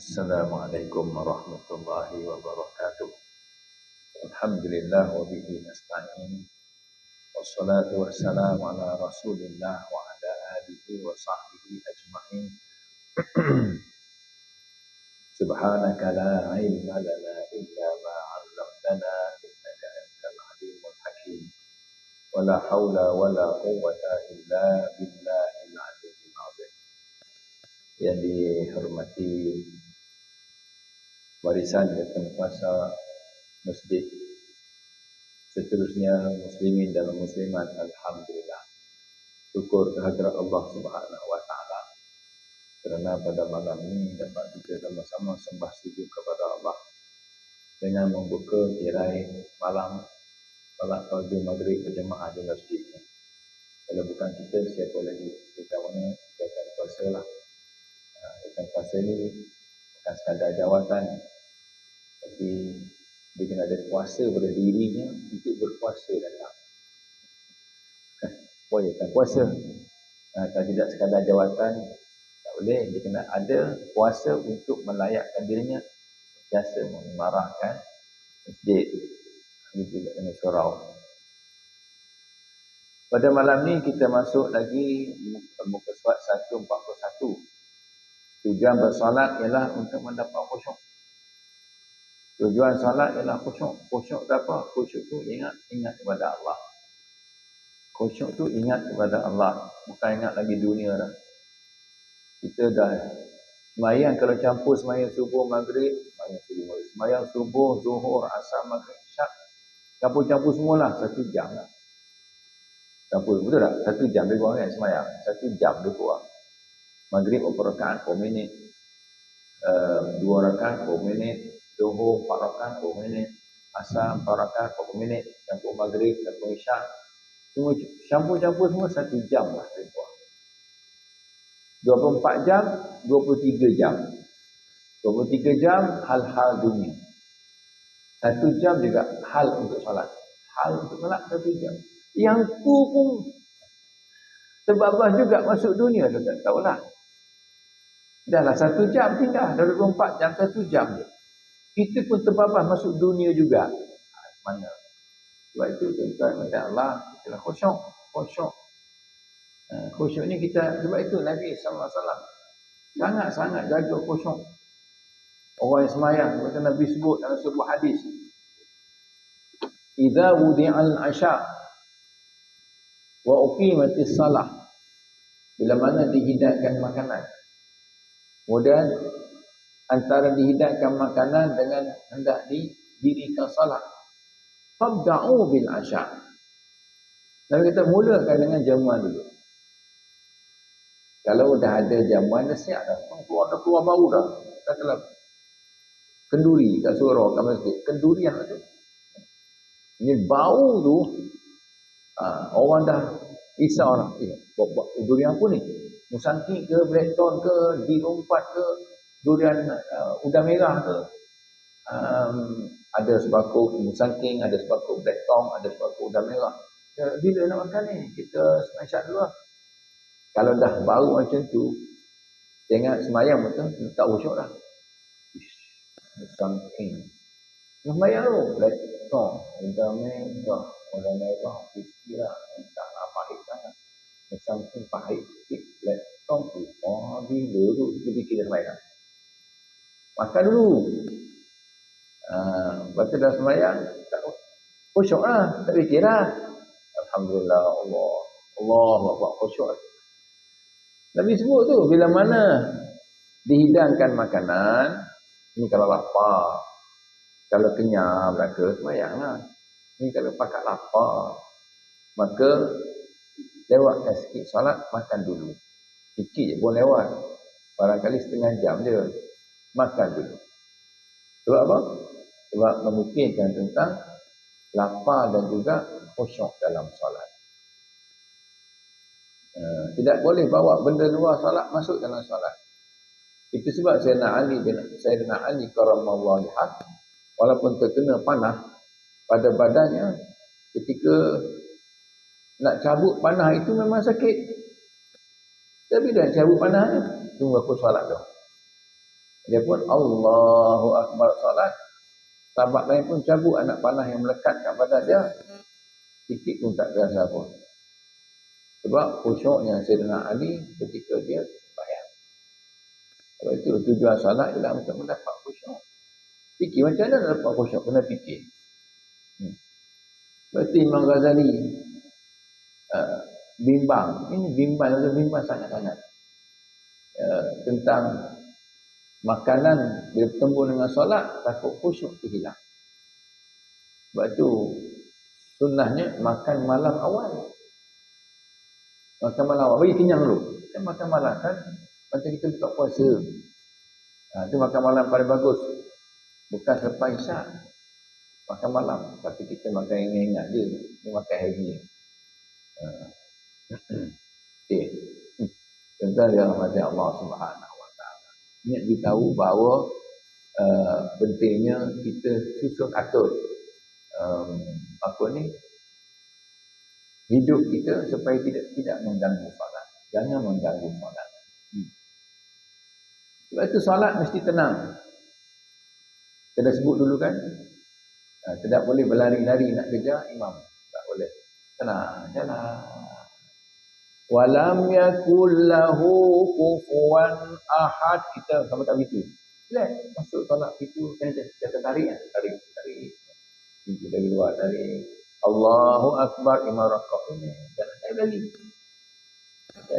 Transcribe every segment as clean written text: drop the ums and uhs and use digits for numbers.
Assalamualaikum warahmatullahi wabarakatuh. Alhamdulillah wa bihi nasta'in. Wassalatu wassalamu ala Rasulillah wa ala alihi wa sahbihi ajma'in. Subhanaka la ilma lana illa ma 'allamtana innaka antal alimul hakim. Wala haula wala quwwata illa billahil aliyyil azim. Yang dihormati warisan dan kuasa masjid, seterusnya muslimin dan muslimat, alhamdulillah. Syukur kehadirat Allah Subhanahu wa taala kerana pada malam ini dapat kita sama-sama sembah sujud kepada Allah dengan membuka tirai malam salat fardu maghrib berjemaah di masjid ini. Kalau bukan kita, siapa lagi? Kita mana kita akan puasa lah. Kita puasa ni bukan sekadar jawatan, tapi dia kena ada kuasa pada dirinya untuk berpuasa datang. Boleh tak puasa? Kalau tidak sekadar jawatan, tak boleh. Dia kena ada kuasa untuk melayakkan dirinya, biasa memarahkan masjid. Ini juga dengan surau. Pada malam ni kita masuk lagi muka surat 141. Tujuan bersolat ialah untuk mendapat khusyuk. Tujuan solat ialah khusyuk. Khusyuk tu apa? Khusyuk tu ingat kepada Allah. Khusyuk tu ingat kepada Allah. Bukan ingat lagi dunia dah. Kita dah semayang, kalau campur semayang subuh, maghrib, semayang subuh, zuhur, asar, maghrib, isyak, campur-campur semualah 1 jam lah. Campur, betul tak? 1 jam lebih kurang kan semayang. 1 jam lebih kurang. Maghrib 4 rakaat 4 minit. 2 rakaat 4 minit. Zuhur 4 rakaat 4 minit. Asar 4 rakaat 4 minit. Campur maghrib, campur isyak. Semua campur-campur semua 1 jam lah lebih kurang. 24 jam, 23 jam. 23 jam hal-hal dunia. 1 jam juga hal untuk solat. Hal untuk solat 1 jam. Yang tu pun terbabas juga masuk dunia, tu tak tahulah. Dahlah 1 jam tinggal, dari 24 jam 1 jam je. Kita pun terbabas masuk dunia juga. Mana? Sebab itu tuan-tuan kepada Allah, kita khusyuk. Khusyuk. Khusyuk ni kita, sebab itu Nabi SAW sangat-sangat jaga khusyuk. Orang yang semayang, seperti Nabi sebut dalam sebuah hadis. Idza wudi'al asya' wa uqimatis salah. Bila mana dihidangkan makanan. Kemudian antara dihidangkan makanan dengan hendak didirikan salat. Fabda'u bil asya'. Nabi kata mulakan dengan jamuan dulu. Kalau dah ada jamuan, dah siap dah. Keluar bau dah. Katalah kenduri kat surau kat masjid. Kendurian tu. Ini bau tu, orang dah risau orang. Buat durian apa ni? Musangking ke, blackthorn ke, D4 ke, durian udang merah ke. Ada sebakul musangking, ada sebakul blackthorn, ada sebakul udang merah. Bila nak makan ni? Kita semayang dulu lah. Kalau dah bau macam tu, jangan semayang betul, tak khusyuk dah. Musangking. Semayang tu, blackthorn, udang merah, whisky lah. Taklah pahit sangat. Musangking pahit sikit, blackthorn tu, bila tu, kita fikir dah semayang. Makan dulu. Lepas tu dah semayang, tak khusyuk lah, tak fikir lah. Alhamdulillah, Allah khusyuk. Nabi sebut tu, bila mana dihidangkan makanan, ni kalau lapar, kalau kenyang belaka, semayang lah. Ni kalau pakat lapar, maka lewatkan sikit solat, makan dulu. Sikit je pun lewat. Barangkali setengah jam je. Makan dulu. Sebab apa? Sebab memikirkan tentang lapar dan juga khusyuk dalam solat. Tidak boleh bawa benda luar solat masuk dalam solat. Itu sebab Sayyidina Ali karamallahu wajhah, walaupun terkena panah pada badannya, ketika nak cabut panah itu memang sakit. Tapi dah cabut panahnya, tunggu aku solat dah. Dia pun Allahu Akbar solat. Sahabat lain pun cabut anak panah yang melekat kat badan dia. Sikit pun tak terasa pun. Sebab khusyuknya Sayyidina Ali ketika dia bayar. Sebab itu tujuan solat ialah untuk mendapat khusyuk. Fikir macam mana nak dapat khusyuk? Kena fikir. Sebab itu Imam Ghazali bimbang. Ini bimbang sangat-sangat. Tentang makanan bila bertemu dengan solat, takut khusyuk terhilang. Sebab itu sunnahnya makan malam awal. Makan malam awal, bagi kenyang dulu. Kan makan malam kan macam kita buka puasa. Itu makan malam paling bagus. Bukan selepas isyak. Makan malam. Tapi kita makan ingat-ingat je. Ini makan heavy. Okay. Tentang dia rahmati Allah Subhanahu Wa Taala. Ini beritahu bahawa pentingnya kita susun atur hidup kita supaya tidak mengganggu solat. Jangan mengganggu solat. Sebab itu solat mesti tenang. Kita dah sebut dulu kan. Tidak boleh berlari-lari nak kejar imam. Tak boleh. Tenang, jalan. Walam yakul lahu kufuwan ahad. Kita sama tak begitu. Relax. Masuk solat itu kan kita tarik kan. Tarik. Pintu dari luar tarik. Allahu Akbar imam rakaat ini. Jalan saya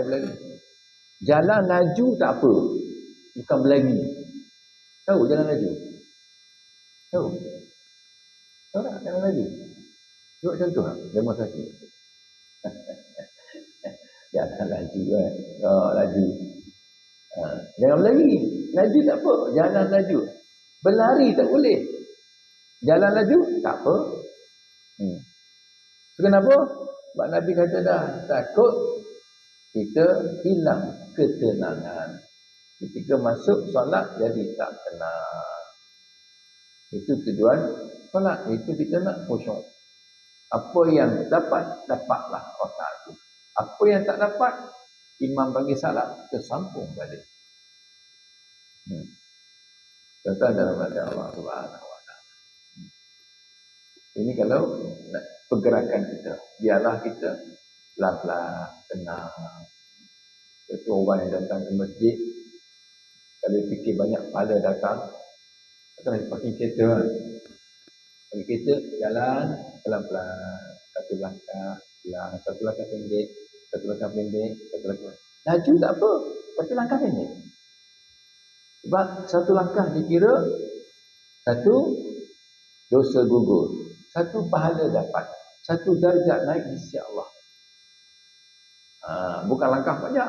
berlari. Jalan laju tak apa. Bukan berlari. Tahu jalan laju? Tahu? Tahu tak jalan laju? Buat contoh tak? Demonstrasi. Jalan laju kan. Laju. Jangan berlari. Laju tak apa. Jalan laju. Berlari tak boleh. Jalan laju tak apa. So, kenapa? Sebab Nabi kata dah takut kita hilang ketenangan. Ketika masuk solat jadi tak tenang. Itu tujuan solat. Itu kita nak khusyuk. Apa yang dapat, dapatlah rakaat itu. Apa yang tak dapat, imam bagi salam, kita sambung balik. Contoh dalam bahasa Allah Subhanahu Wa Taala. Ini kalau pergerakan kita. Biarlah kita pelan-pelan, tenang. Itu orang yang datang ke masjid, kalau fikir banyak pada datang, atau pakai kereta kan. Pakai kereta, jalan pelan-pelan. Satu langkah, pelan. Satu langkah pendek. Satu langkah pendek. Satu langkah. Laju tak apa. Tapi langkah pendek. Sebab satu langkah dikira, satu dosa gugur. Satu pahala dapat. Satu darjat naik di sisi Allah. Bukan langkah banyak.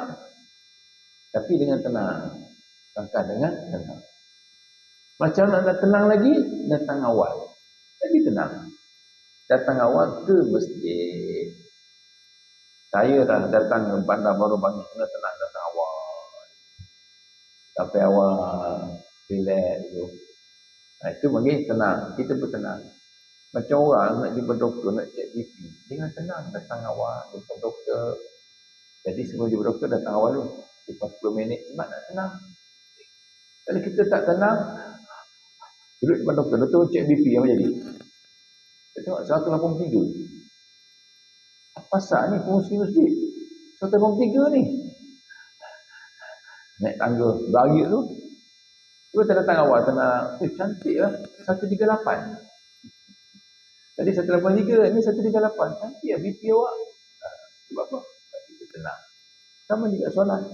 Tapi dengan tenang. Langkah dengan tenang. Macam nak tenang lagi, datang awal. Jadi tenang. Datang awal ke masjid. Saya dah datang ke bandar baru bangun. Kena tenang datang awal. Sampai awal. Relax dulu. Itu bagi tenang. Kita pun tenang. Macam orang nak jumpa doktor, nak cek BP. Jangan tenang. Datang awal. Jumpa doktor. Jadi sebelum jumpa doktor, datang awal dulu. Lepas 10 minit. Sebab nak tenang. Kalau kita tak tenang, duduk depan doktor. Doktor cek BP apa jadi? Kita tengok 183. Apa sah ni fungsi masjid? 183 ni. Naik tangga. Bagi tu. Kita datang awal. Tenang. Cantik lah. 138. Tadi 183. Ni 138. Cantik lah BP awak. Sebab apa? Kita tenang. Sama juga solat.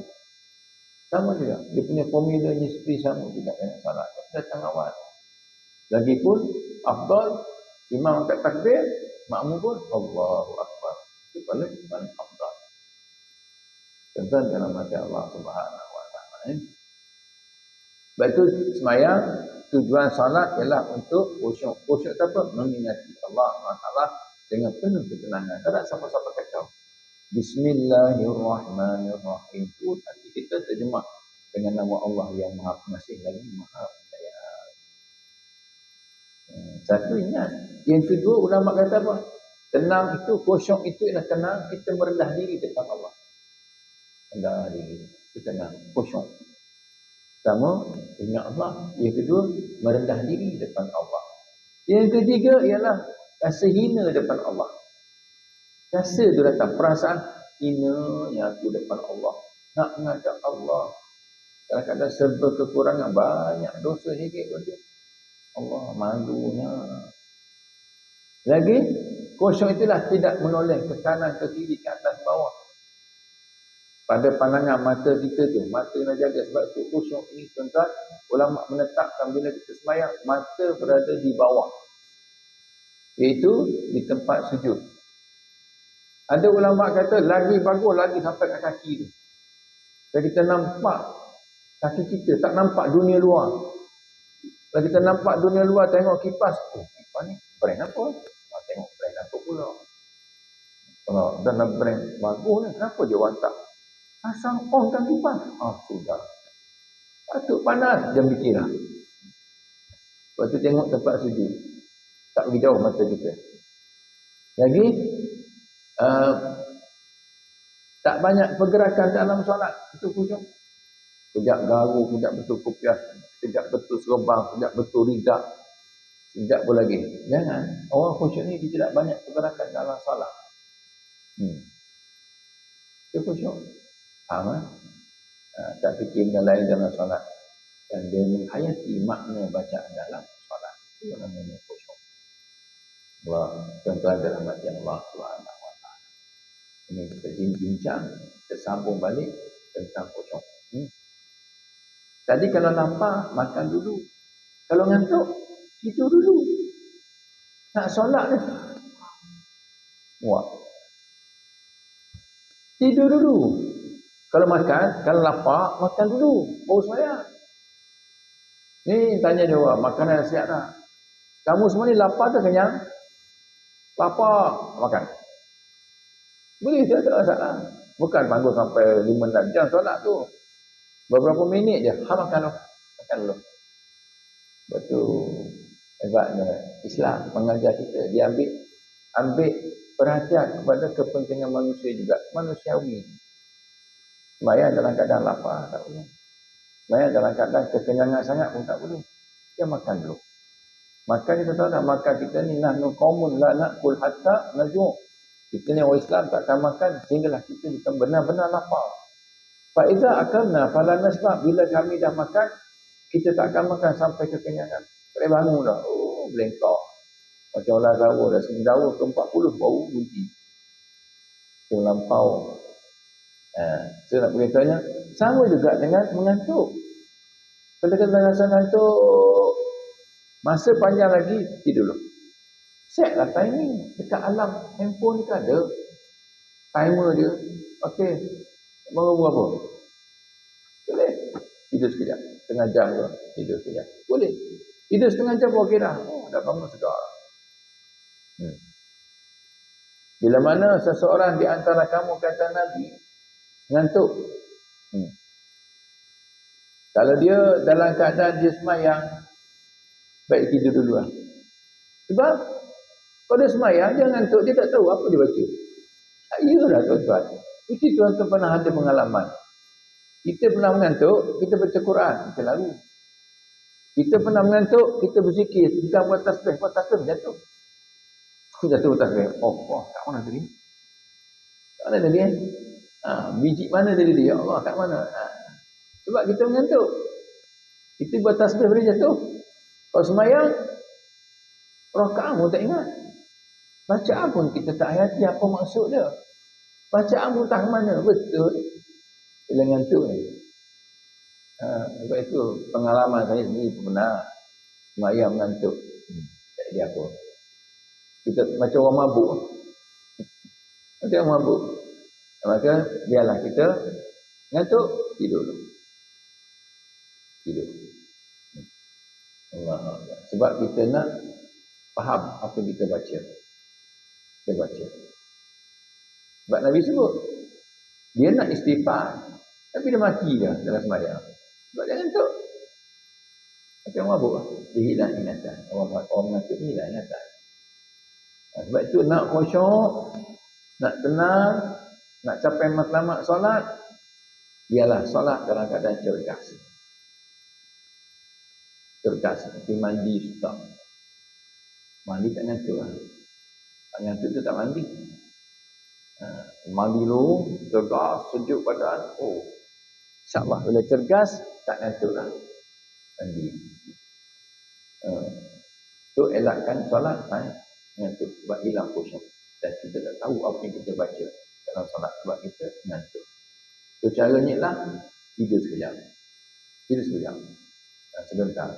Sama juga. Dia punya formulanya seperti sama juga dengan solat. Datang awal. Lagipun, afdal, imam angkat takbir, makmum pun, Allahu Akbar. Itu paling afdal. Tentang dalam hati Allah Subhanahu Wa Taala. Sebab itu, semayang, tujuan solat ialah untuk khusyuk. Khusyuk itu apa? Mengingati Allah SWT dengan penuh ketenangan. Tak siapa-siapa kacau. Bismillahirrahmanirrahim. Itu hati kita terjemah dengan nama Allah yang Maha Pengasih lagi Maha Penyayang. Satu ingat. Yang kedua, ulama kata apa? Tenang itu, khusyuk itu ialah tenang. Kita merendah diri depan Allah. Rendah diri. Itu tenang. Khusyuk. Pertama, ingat Allah. Yang kedua, merendah diri depan Allah. Yang ketiga ialah rasa hina depan Allah. Rasa tu datang, perasaan hina yang aku depan Allah. Nak menghadap Allah. Kadang-kadang serba kekurangan, banyak dosa sikit pun tu. Allah malunya. Lagi, khusyuk itulah tidak menoleh ke kanan, ke kiri, ke atas, bawah. Pada pandangan mata kita tu, mata nak jaga. Sebab itu khusyuk ini tuan-tuan, ulama menetapkan bila kita sembahyang, mata berada di bawah, iaitu di tempat sujud. Ada ulama kata lagi bagus lagi sampai ke kaki tu. Kalau kita nampak kaki kita, tak nampak dunia luar. Kalau kita nampak dunia luar, tengok kipas, oh kipas ni brand apa? Tengok brand apa pula. Kalau dalam brand bagus ni, kenapa dia orang tak pasang on kan kipas? Sudah. Patut panas, dia fikirlah. Lepas tu tengok tempat sujud. Tak pergi jauh mata kita. Lagi, tak banyak pergerakan dalam solat. Itu khusyuk. Sekejap garu, sekejap betul kopias, sekejap betul serabang, sekejap betul ridak, sekejap pun lagi. Jangan. Orang khusyuk ni dia tidak banyak pergerakan dalam solat. Itu khusyuk. Faham? Tak fikir benda lain dalam solat. Dan dia menghayati makna bacaan dalam solat. Itu namanya khusyuk. Allah, tuan-tuan dalam hati Allah SWT. Ini kita bincang, kita sambung balik tentang khusyuk. Tadi kalau lapar, makan dulu. Kalau ngantuk, tidur dulu. Nak solat ni, wah, tidur dulu. Kalau makan, kalau lapar, makan dulu. Baru sembahyang. Ni tanya dia orang, makanan siap tak? Kamu semua ni lapar ke kenyang? Lapar, makan. Boleh, tak ada masalah. Bukan panggil sampai 5-6 jam solat tu. Beberapa minit je, makan dulu. Makan dulu. Betul. Hebatnya Islam mengajar kita. Dia ambil perhatian kepada kepentingan manusia juga. Manusiawi. Sembahyang dalam keadaan lapar, tak boleh. Sembahyang dalam keadaan kekenyangan sangat pun tak boleh. Dia makan dulu. Makan kita tahu tak, makan kita ni nahnu qaumun la na'kul hatta najuu'. Kita ni orang Islam takkan makan sehinggalah kita bukan benar-benar lapar. Fa iza akalna fala nasba'. Bila kami dah makan, kita takkan makan sampai kekenyangan. Tak bangun dah. Belengkok. Macam orang Zawa dah Zawa ke-40 baru bunyi. Terlampau. Saya nak beritahunya, sama juga dengan mengantuk. Kalau kita rasa ngantuk, masa panjang lagi, tidur dulu. Set lah timing. Dekat alam handphone ni ada timer dia. Okey, bangun berapa? Boleh. Tidur sekejap. Setengah jam ke? Tidur sekejap. Boleh. Tidur setengah jam pun okey dah. Dah bangun segar. Bila mana seseorang di antara kamu kata Nabi ngantuk. Kalau dia dalam keadaan dia sembahyang, baik tidur dulu lah. Sebab kalau dia sembahyang, dia ngantuk, dia tak tahu apa dia baca. Iyalah tuan-tuan. Mesti tuan-tuan pernah ada pengalaman. Kita pernah mengantuk, kita baca Quran, kita lalu. Kita pernah mengantuk, kita berzikir, kita buat tasbih, jatuh. Aku jatuh tasbih. Kat mana tadi? Kat mana tadi? Biji mana tadi? Ya Allah, kat mana? Sebab kita mengantuk. Kita buat tasbih boleh jatuh. Kalau sembahyang, rakaat pun tak ingat. Bacaan pun kita tak hayati apa maksud dia. Bacaan pun tak ke mana. Betul. Bila ngantuk ni. Sebab itu pengalaman saya sendiri pernah sembahyang mengantuk. Tak jadi apa. Kita macam orang mabuk. Macam orang mabuk. Maka biarlah kita ngantuk, tidur dulu. Tidur. Allah. Sebab kita nak faham apa kita baca. Kita baca. Sebab Nabi sebut, dia nak istighfar, tapi dia mati dah dalam sembahyang. Sebab dia ngantuk. Macam orang mabuk, dia hilang ingatan. Orang mengantuk ni hilang ingatan. Sebab itu nak khusyuk, nak tenang, nak capai matlamat solat, ialah solat dalam keadaan cergas. cergas, nanti mandi susah. Mandi tak ngantuk lah. Tak ngantuk tu tak mandi. Mandi dulu, cergas, sejuk badan. Oh, insyaAllah bila cergas, tak ngantuk lah. Mandi. Tu elakkan solat, ngantuk. Sebab hilang khusyuk. Dan kita tak tahu apa yang kita baca dalam solat. Sebab kita ngantuk. So caranya lah, tidur sekejap. Tidur sekejap. Sebentar.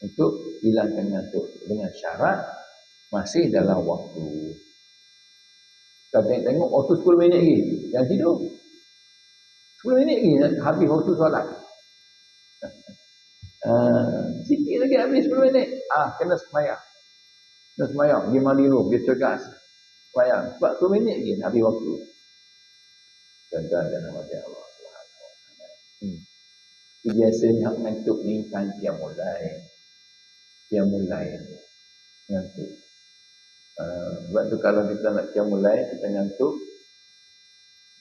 Untuk hilangkan ngantuk. Dengan syarat, masih dalam waktu. Kalau tengok waktu 10 minit lagi, jangan tidur. 10 minit lagi habis waktu solat. Sikit lagi habis 10 minit. Kena semayang. Kena semayang. Pergi mandi dulu, dia cergas. Semayang. Sebab 10 minit lagi habis waktu. Tuan-tuan dan hadirin Allah SWT. Biasanya ngantuk ni kan dia mulai. Ngantuk. Sebab tu kalau kita nak mulai, kita ngantuk,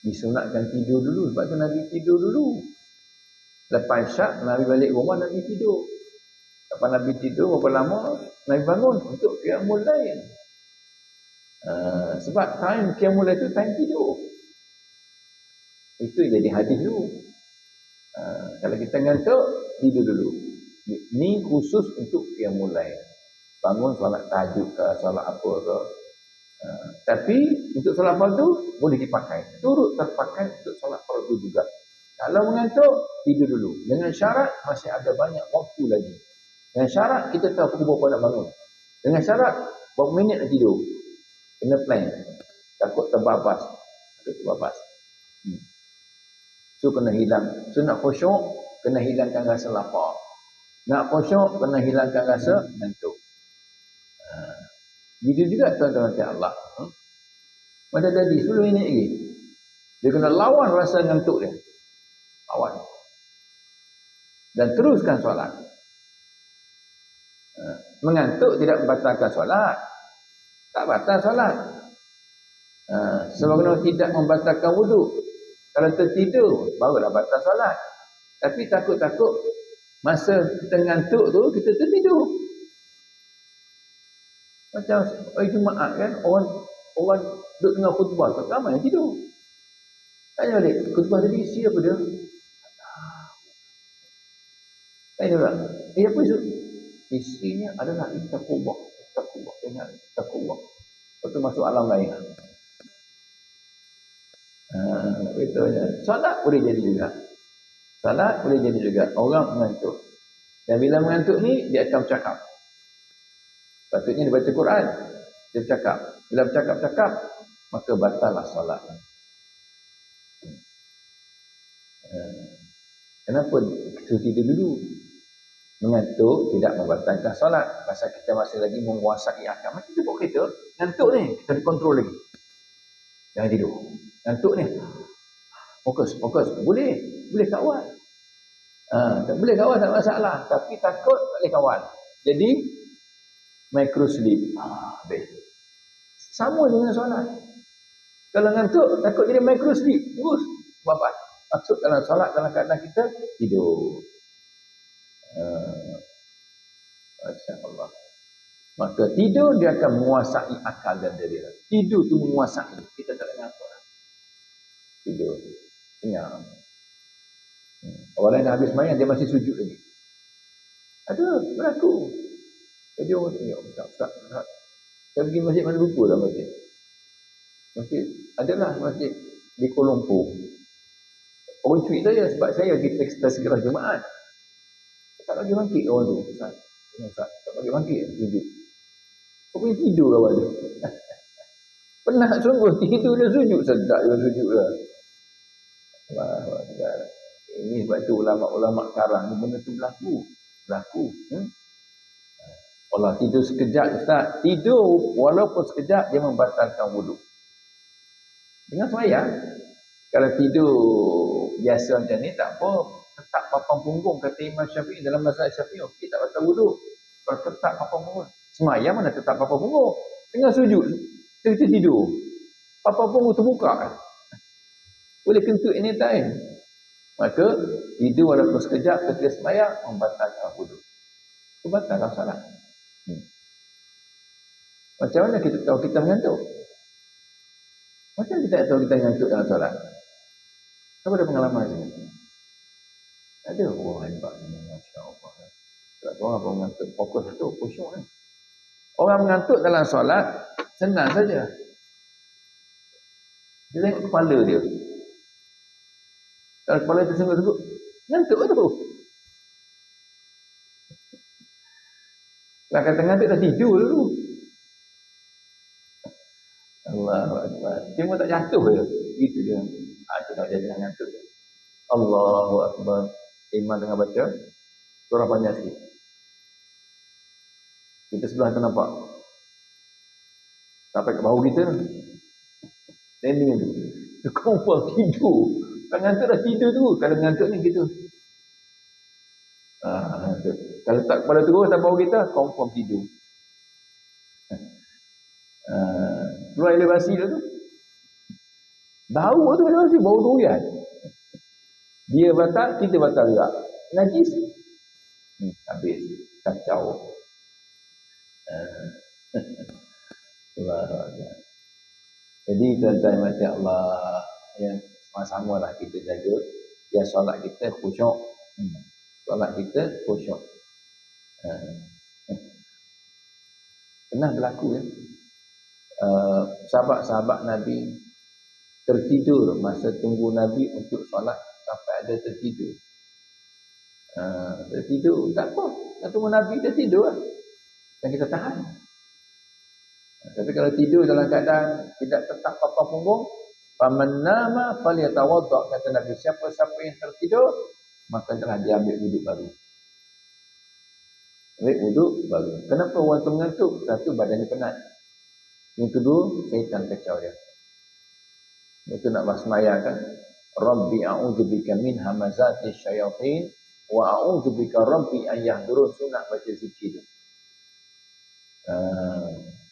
disunatkan tidur dulu. Sebab tu Nabi tidur dulu. Lepas syak, Nabi balik rumah, Nabi tidur. Lepas Nabi tidur, berapa lama, Nabi bangun untuk qiyamul lail. Sebab time qiyamul lail tu time tidur. Itu jadi hadis dulu. Kalau kita ngantuk, tidur dulu. Ni khusus untuk qiyamul lail. Bangun solat tahajud ke, solat apa ke. Tapi untuk solat fardu boleh dipakai. Turut terpakai untuk solat fardu juga. Kalau mengantuk, tidur dulu. Dengan syarat masih ada banyak waktu lagi. Dengan syarat kita tahu pukul berapa nak bangun. Dengan syarat berapa minit nak tidur. Kena plan. Takut terbabas. So kena hilang. So nak khusyuk, kena hilangkan rasa lapar. Nak khusyuk, kena hilangkan rasa ngantuk. Begitu juga tuan-tuan Allah. Macam tadi, 10 minit lagi. Dia kena lawan rasa ngantuk dia. Lawan. Dan teruskan solat. Mengantuk tidak membatalkan solat. Tak batal solat. Sebagaimana tidak membatalkan wuduk. Kalau tertidur, barulah batal solat. Tapi takut-takut masa kita ngantuk tu, kita tertidur. Macam hari Jumaat kan, orang duduk dengar khutbah, tak ramai yang tidur. Tanya balik, khutbah tadi isi apa dia? Tanya pula, apa isu? Isinya adalah ittaqullah, ingat ittaqullah. Lepas tu masuk alam lain. Betulnya. Salat boleh jadi juga. Orang mengantuk. Dan bila mengantuk ni, dia akan bercakap. Patutnya dia baca Quran. Dia bercakap. Bila bercakap-cakap, maka batallah solat. Kenapa kita tidur dulu? Mengantuk tidak membatalkan solat. Pasal kita masih lagi menguasai akal. Macam kita bawa kereta, ngantuk ni, kita kontrol lagi. Jangan tidur. Ngantuk ni. Fokus. Boleh kawal. Tak boleh kawal, tak masalah. Tapi takut tak boleh kawal. Jadi, micro sleep. Habis. Sama dengan solat. Kalau ngantuk, takut jadi micro sleep. Terus, babat. Masuk dalam solat dalam keadaan kita tidur. Masya Allah. Maka tidur dia akan menguasai akal dan diri. Tidur tu menguasai. Kita tak dengar apa. Tidur. Kenyang. Orang lain dah habis main, dia masih sujud lagi. Ada, berlaku. Jadi orang tu, ya Ustaz. Saya pergi masjid mana lupa dah masjid. Adalah masjid di Kuala Lumpur. Orang cuit saya sebab saya pergi tasgirah Jumaat. Tak bagi bangkit kawan tu. Ustaz, tak bagi bangkit. Sujud. Kau punya tidur kawan tu. Penat sungguh. Tidur dia sujud. Sedap dia sujud lah. Ini sebab tu ulama-ulama sekarang ni benda tu berlaku. Allah tidur sekejap Ustaz. Tidur walaupun sekejap dia membatalkan wuduk. Dengan semayang. Kalau tidur biasa macam ni tak apa. Tetap papan punggung kata Imam Syafi'i dalam mazhab Syafi'i. Okey tak batal wuduk. Kalau tetap papan punggung. Semayang mana tetap papan punggung. Tengah sujud. Kita tidur. Papan punggung terbuka. Boleh kentut anytime. Maka tidur walaupun sekejap ketika semayang membatalkan wuduk. batallah solat. Macam mana kita tahu kita mengantuk? Macam kita tahu kita mengantuk dalam solat? Siapa ada pengalaman sini? Ada orang hebat ni, Masya Allah. Tak tahu apa mengantuk, fokus tu, khusyuk ni. Orang mengantuk dalam solat, senang saja. Dia tengok kepala dia. Kalau kepala tu senggut-senggut, ngantuk tu. Lah kata ngantuk dah tidur dulu. Allahu Akbar. Cuma tak jatuh je. Itu dia. Itu tak jadi ngantuk. Allahu Akbar. Imam tengah baca. Surah panjang sikit. Kita sebelah tu nampak. Sampai ke bahu kita. Landing tu. Dia confirm tidur. Kalau ngantuk dah tidur tu. Kalau ngantuk ni gitu. Kalau tak kepala terus tak bahu kita, confirm tidur. Keluar elevasi tu. Bau tu elevasi, bau durian. Dia batal, kita batal juga. Najis. Habis. Kacau. Allah. Jadi tuan-tuan mati Allah, ya, sama-sama lah kita jaga biar solat kita khusyuk. Solat kita khusyuk. Pernah berlaku ya. Sahabat-sahabat Nabi tertidur masa tunggu Nabi untuk solat, sampai ada tertidur. Tertidur tak apa, nak tunggu Nabi dia tidur lah. Dan kita tahan. Tapi kalau tidur dalam keadaan tidak tetap papan punggung, faman nama falyatawadda, kata Nabi, siapa-siapa yang tertidur maka telah dia ambil wuduk baru. Ambil wuduk baru. Kenapa orang tu mengantuk? Satu, badannya penat. Yang kedua, syaitan kacau dia. Itu nak bersemayang kan? Rabbi a'udzubika min hamazati syayatin wa a'udzubika rabbi an yahdurun. Sunat baca zikir tu.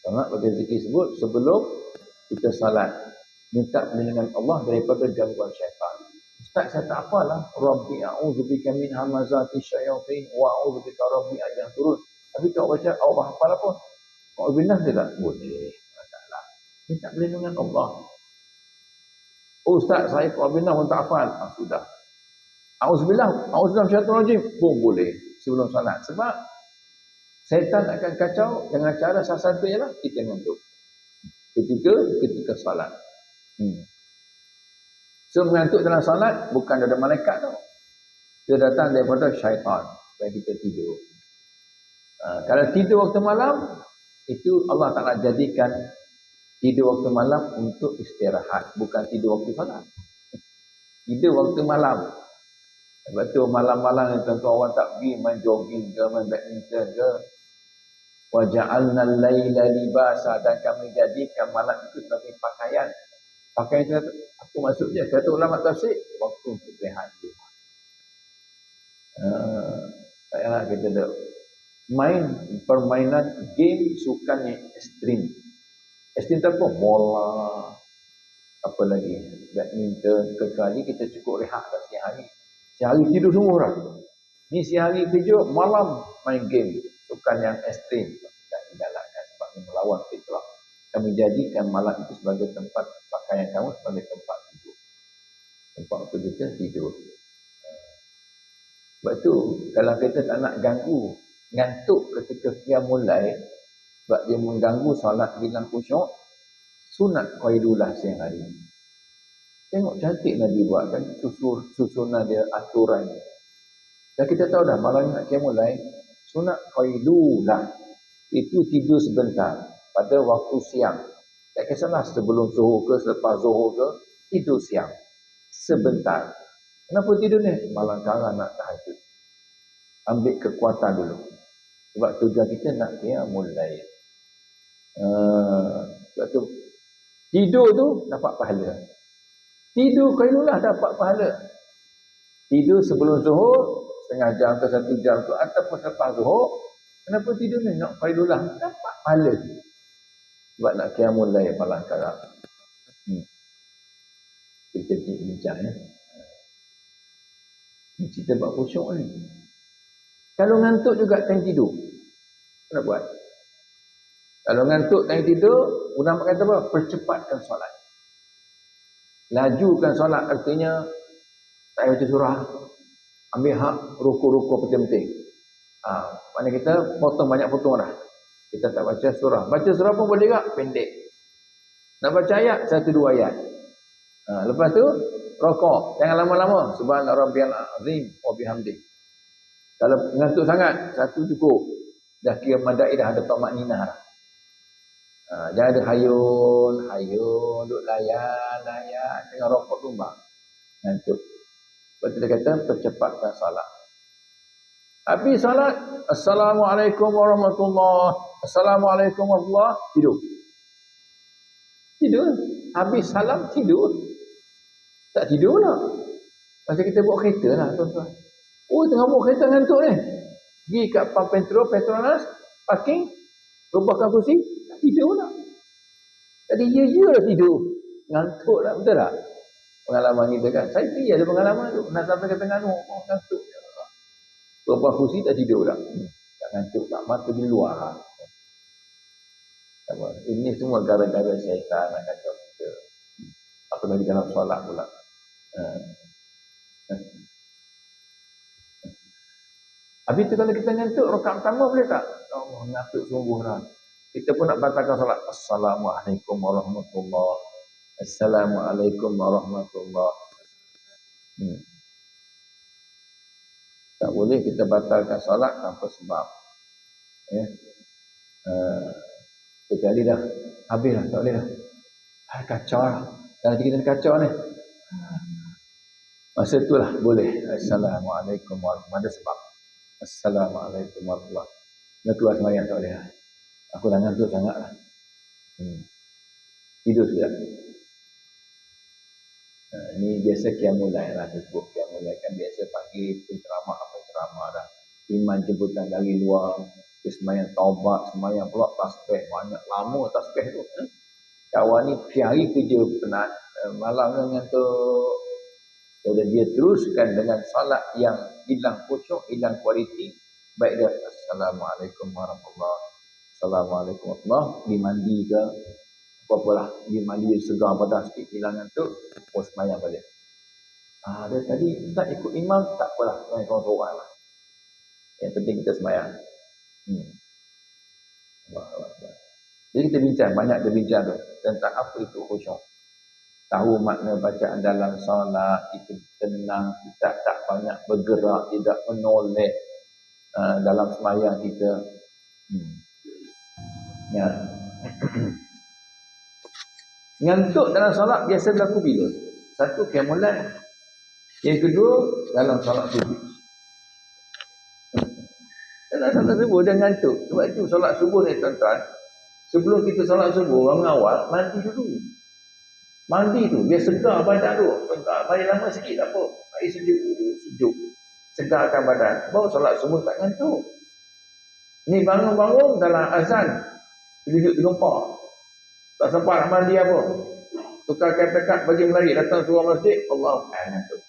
Sunat baca zikir sebut sebelum kita salat. Minta perlindungan Allah daripada gangguan syaitan. Ustaz, saya tak apalah. Rabbi a'udzubika min hamazati syayatin wa a'udzubika rabbi an yahdurun. Tapi tak baca, awak hafal apa? Kau benar dia tak? Boleh. Minta perlindungan Allah. Ustaz, saya kau benar pun tak hafal. Sudah. Auzubillah syaitanir rajim pun boleh sebelum salat. Sebab syaitan akan kacau dengan cara salah satu ialah kita ngantuk. Ketika salat. So mengantuk dalam salat bukan daripada malaikat tu. Dia datang daripada syaitan supaya kita tidur. Kalau tidur waktu malam, itu Allah Ta'ala jadikan tidur waktu malam untuk istirahat, bukan tidur waktu salat. Tidur waktu malam. Sebab tu malam-malam yang tentu orang tak pergi main jogging ke, main badminton ke. Wa ja'alna al-laila libasa, dan kami jadikan malam itu sebagai pakaian. Pakaian itu apa maksudnya? Kata ulama tafsir, waktu untuk rehat. Tak payahlah kita dah main permainan game sukan yang ekstrim. Ekstrim apa? Bola, apa lagi, badminton, kecuali kita cukup rehat dah siang hari. Siang hari tidur semua orang. Ni siang hari kerja, malam main game, sukan yang ekstrim. Dan digalakkan sebab melawan fitrah. Kami jadikan malam itu sebagai tempat pakaian kamu, sebagai tempat tidur. Tempat untuk kita tidur. Sebab tu, kalau kita tak nak ganggu, ngantuk ketika qiyamul lail, sebab dia mengganggu solat hilang khusyuk, sunat qailulah siang hari. Tengok cantik Nabi buat kan, susunan dia, aturan dia. Dan kita tahu dah, malam nak qiyamul lail, sunat qailulah. Itu tidur sebentar pada waktu siang. Tak kisahlah sebelum zuhur ke, selepas zuhur ke, tidur siang. Sebentar. Kenapa tidur ni? Malam kala nak tahajud. Ambil kekuatan dulu. Sebab tujuan kita nak qiyamul lail. Sebab tu tidur tu dapat pahala. Tidur qailulah dapat pahala. Tidur sebelum zuhur setengah jam ke 1 jam tu, ataupun selepas zuhur, kenapa tidur ni? Nak qailulah dapat pahala. Sebab nak qiyamul lail malam kala. Kita bincang ya. Ini cerita bab khusyuk ni. Kalau ngantuk juga time tidur. Kena buat. Kalau ngantuk tengah tidur, ulama kata apa? Percepatkan solat. Lajukan solat artinya tak baca surah. Ambil hak rukuk-rukuk penting-penting. Mana kita potong banyak potong dah. Kita tak baca surah. Baca surah pun boleh tak? Pendek. Nak baca ayat, 1-2 ayat. Lepas tu, rokok. Jangan lama-lama. Subhana rabbiyal azim wa bihamdi. Kalau ngantuk sangat, 1 cukup. Dah kira madai dah ada tamak ninah dah. Jangan ada hayun, duk layan, dengan rokok tumbang. Ngantuk. Lepas tu dia kata, percepatkan salat. Habis salat, Assalamualaikum warahmatullahi, Assalamualaikum warahmatullahi, tidur. Tidur. Habis salam, tidur. Tak tidur lah. Macam kita bawa kereta lah, tuan-tuan. Oh, tengah bawa kereta ngantuk ni. Pergi kat pump Petronas, parking, rebahkan kursi, tidur lah. Tadi ya lah tidur. Ngantuk lah, betul tak? Pengalaman kita kan. Saya pergi ada pengalaman tu. Nak sampai ke tengah tu, ngantuk. Rebah kursi tak tidur dah. Tak ngantuk tak, mata di luar. Ini semua gara-gara syaitan nak kacau kita. Apa lagi dalam solat pula. Habis tu kalau kita ngantuk, rakaat pertama boleh tak? Allah, ngantuk sungguh lah. Kita pun nak batalkan solat. Assalamualaikum warahmatullahi. Assalamualaikum warahmatullahi. Tak boleh kita batalkan solat tanpa sebab. Ya. Kecuali dah habis lah, tak boleh dah. Kacau lah. Dan nanti kita kacau ni. Masa itulah boleh. Assalamualaikum warahmatullahi. Ada sebab. Assalamualaikum warahmatullahi. Nak keluar semayang tak boleh lah. Aku dah ngantuk sangat lah. Tidur sekejap. Ini biasa Qiyamulai lah. Saya sebut Qiyamulai kan biasa pagi penceramah dah. Iman jemputan dari luar. Dia semayang taubat, semayang pula tasbih. Banyak lama tasbih tu. Kawan ni hari kerja penat. Malam ngantuk. Jadi dia teruskan dengan salat yang hilang khusyuk, hilang kualiti. Baik dia. Assalamualaikum warahmatullahi. Assalamualaikum warahmatullahi. Dia mandi ke. Apa-apalah. Dia mandi segar badan sikit. Hilang ngantuk. Oh semayang balik. Dia tadi tak ikut imam. Tak apalah. Semayang seorang-seorang lah. Yang penting kita semayang. Jadi kita bincang. Banyak kita bincang tu. Tentang apa itu khusyuk. Tahu makna bacaan dalam solat, kita tenang, kita tak banyak bergerak, tidak menoleh dalam semayang kita. Ya. Ngantuk dalam solat biasa berlaku bila? Satu, Qiyamulai. Yang kedua, dalam solat subuh. Dalam solat subuh dia ngantuk. Sebab itu solat subuh ni tuan-tuan, sebelum kita solat subuh, orang awal mandi dulu. Mandi tu, dia segar badan tu. Mandi lama sikit tak apa. Air sejuk. Segarkan badan. Baru solat subuh tak ngantuk. Ni bangun-bangun dalam azan. Duduk tergempar. Tak sempat nak mandi apa. Tukar pekat bagi melari. Datang suruh masjid. Allah. Ngantuk.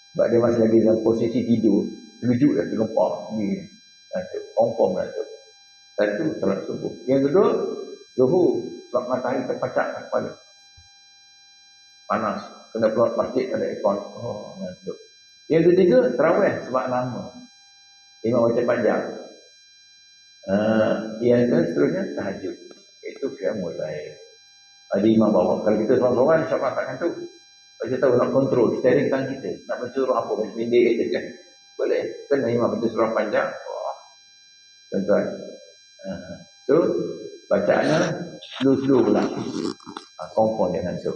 Sebab dia masih lagi dalam posisi tidur. Terkejut dah tergempar. Ngantuk. Confirm ngantuk. Satu, solat subuh. Yang kedua, Zuhur, sebab matahari terpacak kat kepala. Panas. Kena keluar masjid ada aircon. Ngantuk. Yang ketiga, tarawih sebab lama. Imam baca panjang. Yang seterusnya, tahajud. Itu Qiyamulai. Ada imam bawa. Kalau kita seorang-seorang, insyaAllah tak ngantuk. Kalau kita tahu nak kontrol, steering tangan kita. Nak baca surah apa, pendek je kan. Boleh. Kena imam baca surah panjang. Tuan-tuan. So, bacaannya slow-slow pula. Kompon dia ngantuk.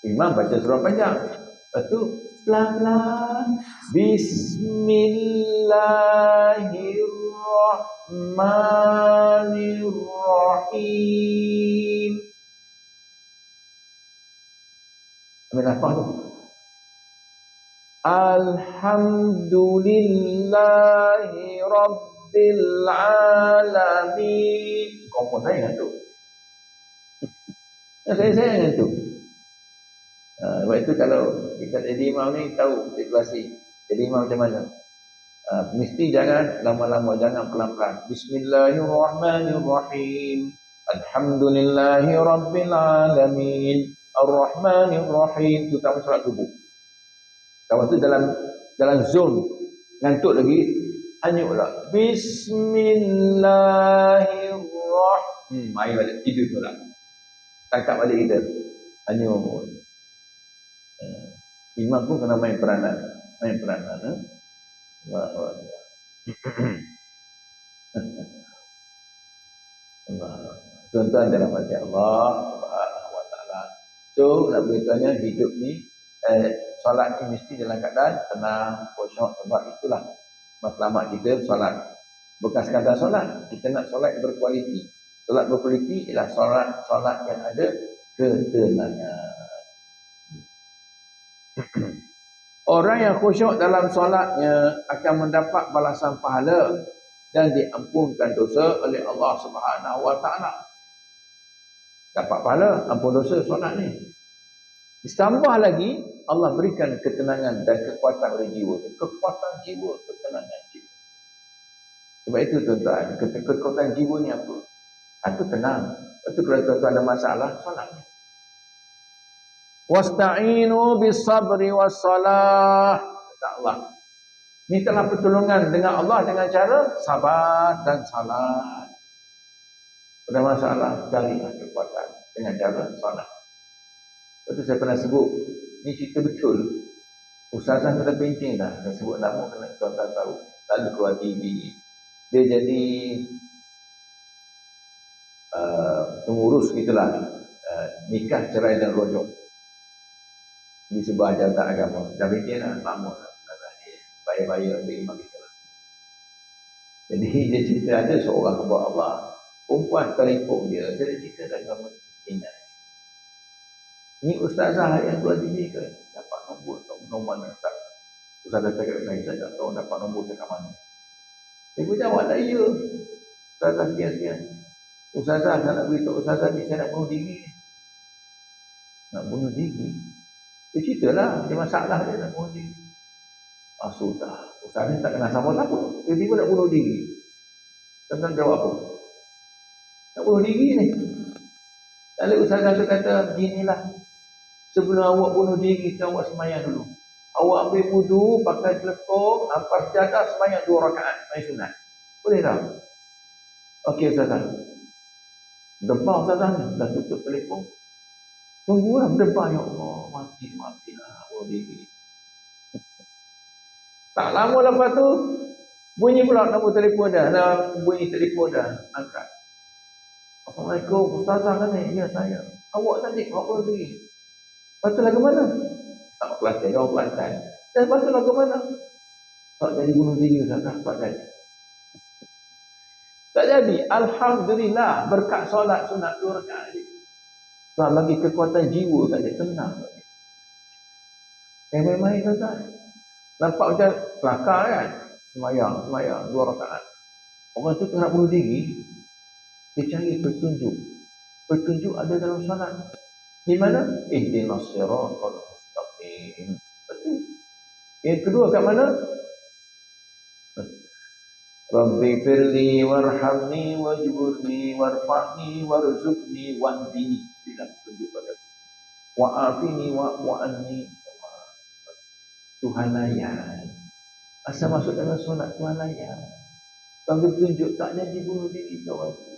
Imam baca surah panjang. Lepas tu pelan-pelan. Bismillahirrahmanirrahim. Ambil nafas tu. Alhamdulillahi Rabbil alamin. Kompon saya ngantuk. Saya ngantuk. Sebab itu kalau kita jadi imam ni tahu situasi. Jadi imam macam mana? Mesti jangan lama-lama, jangan pelan-pelan. Bismillahirrahmanirrahim. Alhamdulillahi Rabbil Alamin. Ar-Rahmanir-Rahim. Itu tak solat subuh. Kawan tu dalam zone ngantuk lagi, hanyut pula. Bismillahirrahmanirrahim. Main balik tidur pula. Tangkap balik kita. Hanyut. Imam pun kena main peranan. Tuan-tuan dalam hati Allah Subhanahu wa taala. So nak beritanya hidup ni solat ni mesti dalam keadaan tenang, khusyuk, sebab itulah matlamat kita solat. Bukan sekadar solat, kita nak solat yang berkualiti. Solat berkualiti ialah solat yang ada ketenangan. Orang yang khusyuk dalam solatnya akan mendapat balasan pahala dan diampunkan dosa oleh Allah Subhanahu wa taala. Dapat pahala, ampun dosa solat ni. Ditambah lagi Allah berikan ketenangan dan kekuatan pada jiwa. Kekuatan jiwa, ketenangan jiwa. Sebab itu tuan-tuan, kekuatan jiwa ni apa? Itu tenang. Itu kalau tuan-tuan ada masalah, solat ni. Wasta'inu bis-sabri was-salah. Kata Allah. Mintalah pertolongan dengan Allah dengan cara sabar dan salat. Ada masalah, carilah kekuatan dengan cara salat. Itu saya pernah sebut. Ini cerita betul. Ustazah kita pencing dah. Saya sebut nama kena tuan-tuan tahu. Lalu keluar TV. Dia jadi pengurus gitulah. Nikah, cerai dan rojok. Di sebuah jabatan agama. Dah bikin lah, lama lah. Bayar-bayar untuk imam kita lah. Jadi dia cerita ada seorang hamba Allah. Perempuan telefon dia. Saya cerita dalam ingat. Ni ustazah yang keluar TV ke? Dapat nombor mana? Tak. Ustazah cakap saya tak tahu dapat nombor dekat mana. Saya pun jawab lah, ya. Ustazah sekian-sekian. Ustazah tak nak beritahu ustazah ni saya nak bunuh diri. Nak bunuh diri? Dia ceritalah, dia masalah dia nak bunuh diri. Sudah. Ustaz ni tak kenal siapa-siapa. Tiba-tiba nak bunuh diri. Tentang jawab apa? Nak bunuh diri ni. Lalu Ustazah tu kata, beginilah. Sebelum awak bunuh diri, awak semayang dulu. Awak ambil wudu, pakai telekong, ampas sejadah, semayang 2 rakaat. Main sunat. Boleh tak? Okey Ustazah. Debah Ustazah ni. Dah tutup telefon. Tunggulah berdebah. Ya Allah. Mati-matilah. Bunuh diri. Tak lama lepas tu, bunyi pula nombor telefon dah. Bunyi telefon dah. Angkat. Assalamualaikum, Ustazah kan ni? Ya, saya. Awak tadi, awak bunuh diri. Lepas tu lagu mana? Tak Kelantan, jawab Kelantan. Dan lepas tu lagu mana? Tak jadi bunuh diri, Ustazah. Tak jadi. Tak jadi. Alhamdulillah, berkat solat sunat 2 rakaat. Tuhan bagi kekuatan jiwa kat dia, tenang. Main-main, Ustazah. Nampak macam kelakar kan? Semayang 2 rakaat. Orang tu nak bunuh diri, dia cari petunjuk. Petunjuk ada dalam solat. Di mana? Ihdinas siratal mustaqim. Betul. Yang kedua kat mana? Rabbi firli warhamni wajburni warfa'ni warzuqni wahdini. Bila petunjuk pada aku. Wa'afini wa'anni. Tuhan layan. Asal masuk dalam solat Tuhan layan. Bagi tunjuk tak jadi bunuh diri kawan tu.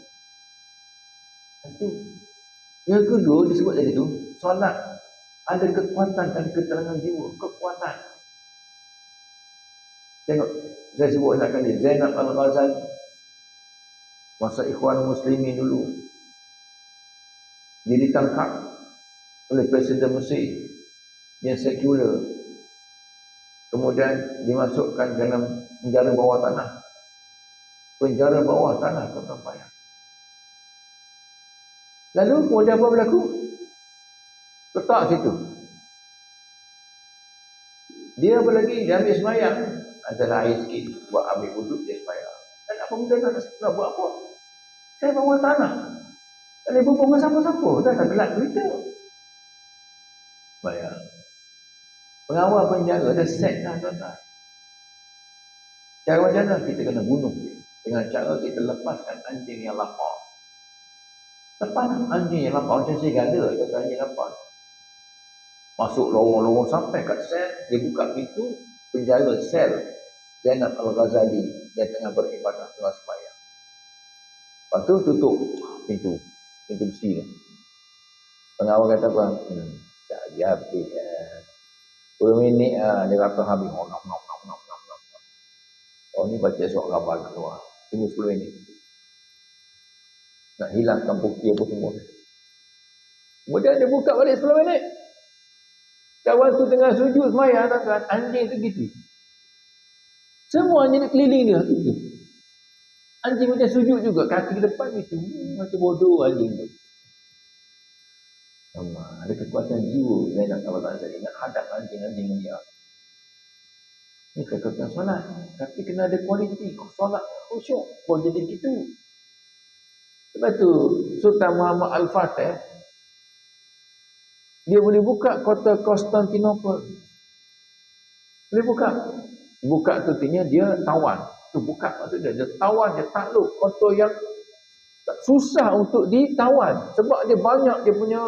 Itu. Yang kedua disebut tadi tu, solat ada kekuatan dan keterangan jiwa. Kekuatan. Tengok, saya sebut nak kali Zainab Al-Ghazali. Masa Ikhwan Muslimin dulu. Dia ditangkap oleh Presiden Mesir yang sekular. Kemudian dimasukkan dalam penjara bawah tanah. Penjara bawah tanah, tuan-tuan bayang. Lalu kemudian apa berlaku? Letak situ. Dia apa lagi? Dia ambil semayang. Adalah air sikit. Buat ambil wuduk, dia semayang. Dan apa benda nak buat apa? Saya bawah tanah. Tak boleh berhubung dengan siapa-siapa. Dah gelap berita. Bayang. Pengawal penjara dah set dah tuan-tuan. Cara macam mana? Kita kena bunuh dia. Dengan cara kita lepaskan anjing yang lapar. Lepas anjing yang lapar, macam serigala, kata anjing lapar. Masuk lorong-lorong sampai kat sel, dia buka pintu, penjara sel Zainab Al-Ghazali yang tengah beribadah, tengah sembahyang. Lepas tu tutup pintu besi ni. Pengawal kata apa? Tak habis. 10 minit dia kata habis. Oh ni baca surat khabar keluar. Tunggu 10 minit. Nak hilangkan bukti apa semua. Kemudian dia buka balik 10 minit. Kawan tu tengah sujud sembahyang, tuan-tuan, anjing tu gitu. Semua anjing keliling dia gitu. Anjing macam sujud juga, kaki depan gitu. Macam bodoh anjing tu. Ada kekuatan jiwa Zainab Al-Ghazali nak hadap anjing-anjing dia. Ini kekuatan solat. Tapi kena ada kualiti. Solat khusyuk. Kau jadi gitu. Sebab tu Sultan Muhammad Al-Fatih, dia boleh buka kota Konstantinopel. Boleh buka. Buka tu artinya dia tawan. Tu buka maksudnya dia tawan, dia takluk kota yang susah untuk ditawan. Sebab dia banyak, dia punya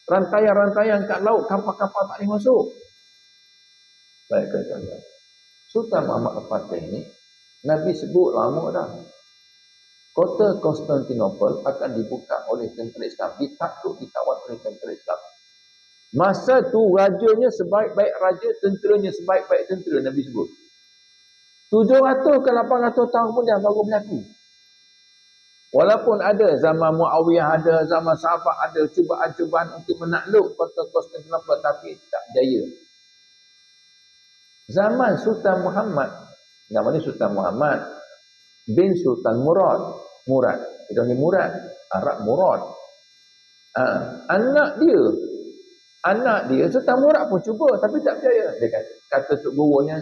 rantaian-rantaian kat laut, kapal-kapal tak boleh masuk. Baik kata Sultan Muhammad Al-Fatih ni, Nabi sebut lama dah. Kota Konstantinopel akan dibuka oleh tentera Islam, ditakluk, ditawan oleh tentera Islam. Masa tu rajanya sebaik-baik raja, tenteranya sebaik-baik tentera, Nabi sebut. 700 ke 800 tahun kemudian baru berlaku. Walaupun ada zaman Muawiyah, ada zaman sahabat, ada cubaan-cubaan untuk menakluk kota Konstantinopel, tapi tak berjaya. Zaman Sultan Muhammad, namanya Sultan Muhammad bin Sultan Murad. Kita panggil Murad, Arab Murad. Anak dia Sultan Murad pun cuba tapi tak berjaya. Dia kata tok gurunya,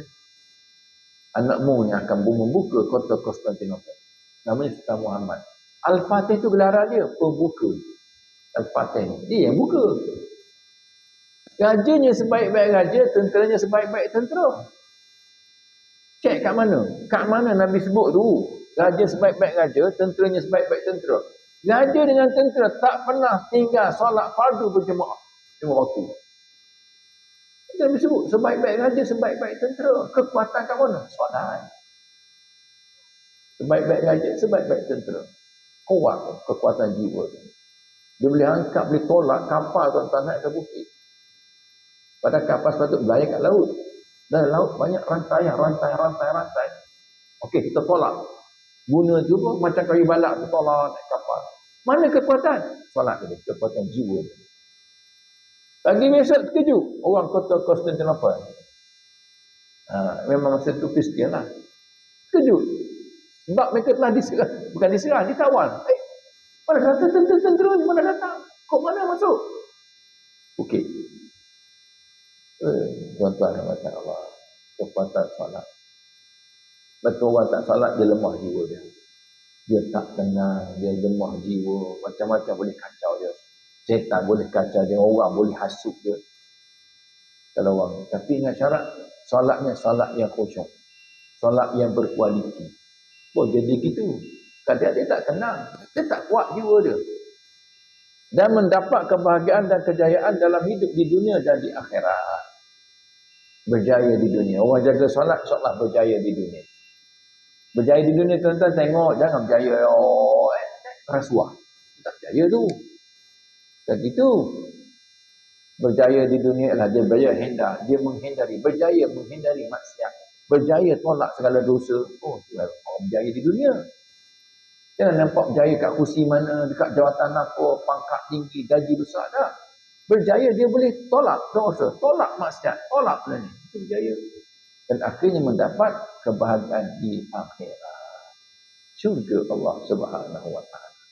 anakmu yang akan membuka kota Konstantinopel. Namanya Sultan Muhammad. Al-Fatih tu gelaran dia, pembuka. Al-Fatih ni, dia yang buka. Rajanya sebaik-baik raja, tenteranya sebaik-baik tentera. Cek kat mana? Kat mana Nabi sebut tu? Raja sebaik-baik raja, tenteranya sebaik-baik tentera. Raja dengan tentera tak pernah tinggal solat fardu berjemaah. Cuma waktu. Nabi sebut, sebaik-baik raja, sebaik-baik tentera. Kekuatan kat mana? Solat. Sebaik-baik raja, sebaik-baik tentera. Kuat kekuatan jiwa. Dia boleh angkat, boleh tolak kapal tuan-tuan naik ke bukit. Padahal kapal sepatutnya berlayar kat laut. Dan laut banyak rantai. Okey, kita tolak. Guna tu pun macam kayu balak tu tolak naik kapal. Mana kekuatan? Solat tadi, kekuatan jiwa. Pagi besok terkejut orang kota Konstantinopel. Memang masa tu Kristian lah. Terkejut. Sebab mereka telah diserang. Bukan diserang, ditawan. Mana datang tentera ni? Mana datang? Kok mana masuk? Okey. Tuan-tuan dan puan Allah, kekuatan solat. Betul orang tak solat, dia lemah jiwa dia. Dia tak tenang, dia lemah jiwa. Macam-macam boleh kacau dia. Setan boleh kacau dia, orang boleh hasut dia. Kalau orang. Tapi dengan syarat, solatnya solat yang khusyuk. Solat yang berkualiti. Oh, jadi gitu. Kadang dia tak tenang. Dia tak kuat jiwa dia. Dan mendapat kebahagiaan dan kejayaan dalam hidup di dunia dan di akhirat. Berjaya di dunia. Orang jaga solat, insyaAllah berjaya di dunia. Berjaya di dunia, tuan-tuan tengok. Jangan berjaya. Rasuah. Tak berjaya tu. Dan itu. Berjaya di dunia adalah dia berjaya hindar. Dia menghindari. Berjaya menghindari maksiat. Berjaya tolak segala dosa. Oh, orang berjaya di dunia. Jangan nampak berjaya kat kursi mana, dekat jawatan apa, pangkat tinggi, gaji besar. Tak. Berjaya dia boleh tolak dosa, tolak maksiat, tolak benda ni. Itu berjaya. Dan akhirnya mendapat kebahagiaan di akhirat. Syurga Allah Subhanahu wa ta'ala.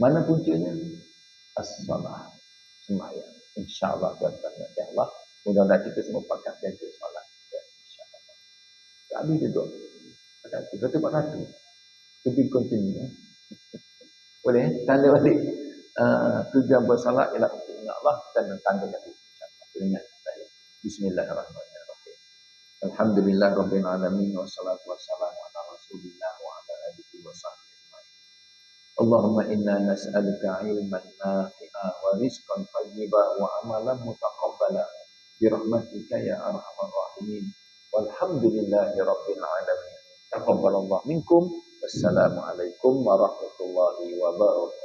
Mana puncanya? As-salah. Sembahyang. InsyaAllah tuan-tuan dan Allah. Mudah-mudahan kita semua pakat jaga solat. InsyaAllah. Tak habis juga. Satu buat satu. To be continue. Boleh? Tanda balik. Tujuan bersolat ialah untuk ingat Allah dan tanda balik. InsyaAllah. Ingat. Bismillahirrahmanirrahim. Alhamdulillah rabbil alamin wassalatu wassalamu ala Rasulillah wa ala alihi wa sahbihi ajma'in. Allahumma inna nas'aluka ilman nafi'a wa rizqan thayyiba wa amalan mutaqabbala bi rahmatika ya arhamar rahimin. Walhamdulillahi rabbil alamin. Taqabbalallahu minkum. Wassalamu alaikum warahmatullahi wabarakatuh.